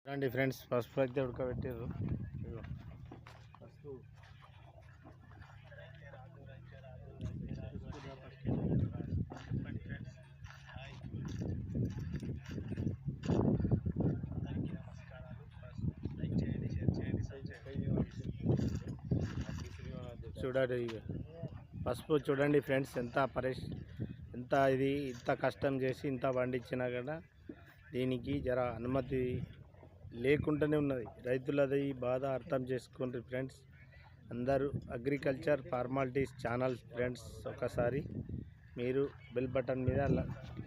రండి ఫ్రెండ్స్, పసుపు అయితే ఉడకబెట్టారు. పసుపు చూడండి, పసుపు చూడండి ఫ్రెండ్స్, ఎంత ఇది ఇంత కష్టం చేసి ఇంత పండించినా కూడా దీనికి జర అనుమతి లేకుండానే ఉన్నది. రైతులది బాధ అర్థం చేసుకోండి ఫ్రెండ్స్. అందరూ అగ్రికల్చర్ ఫార్మాలిటీస్ ఛానల్ ఫ్రెండ్స్, ఒకసారి మీరు బెల్ బటన్ మీద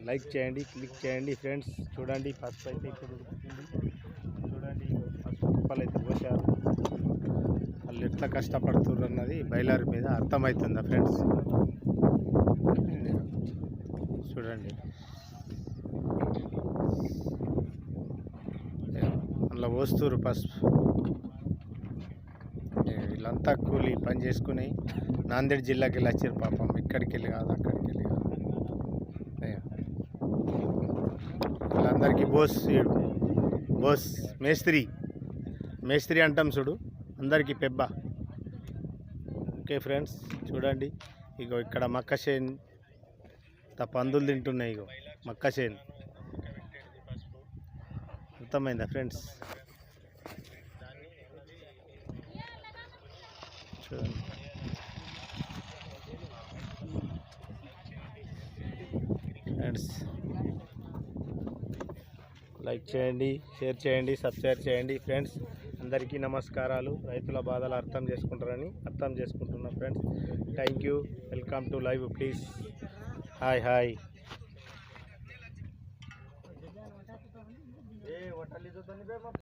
లైక్ చేయండి, క్లిక్ చేయండి ఫ్రెండ్స్. చూడండి పసుపు అయితే ఇప్పుడు చూడండి, పసుపు కుప్పలు అయితే పోసారు. వాళ్ళు ఎట్లా కష్టపడుతున్నారు అన్నది బయలార్ మీద అర్థమవుతుందా ఫ్రెండ్స్? చూడండి, అందులో పోస్తున్నారు పసుపు. వీళ్ళంతా కూలి పని చేసుకుని నాందేడ్ జిల్లాకి వెళ్ళి వచ్చారు పాపం. ఇక్కడికి వెళ్ళి కాదు, అక్కడికి వెళ్ళి కాదు. వీళ్ళందరికీ బోస్ మేస్త్రి అంటాం చూడు, అందరికీ పెబ్బ. ఓకే ఫ్రెండ్స్, చూడండి ఇగో ఇక్కడ మక్క చేను పందులు తింటున్నాయి. ఇగో మక్క చేను, అర్థమైందా ఫ్రెండ్స్? చూడండి ఫ్రెండ్స్, లైక్ చేయండి, షేర్ చేయండి, సబ్స్క్రైబ్ చేయండి ఫ్రెండ్స్. అందరికీ నమస్కారాలు. రైతుల బాధలు అర్థం చేసుకుంటున్నా friends. Thank you. Welcome to live please. Hi.